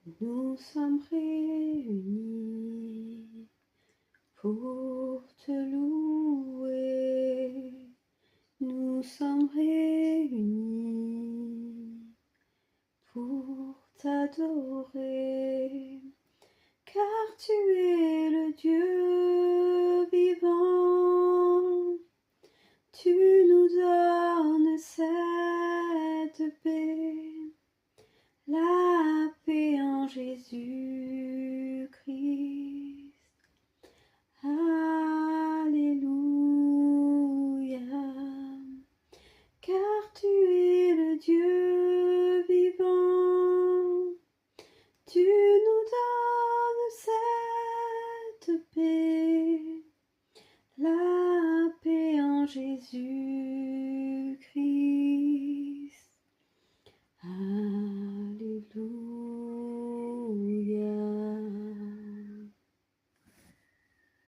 Nous sommes réunis pour te louer. Nous sommes réunis pour t'adorer, car tu es le Dieu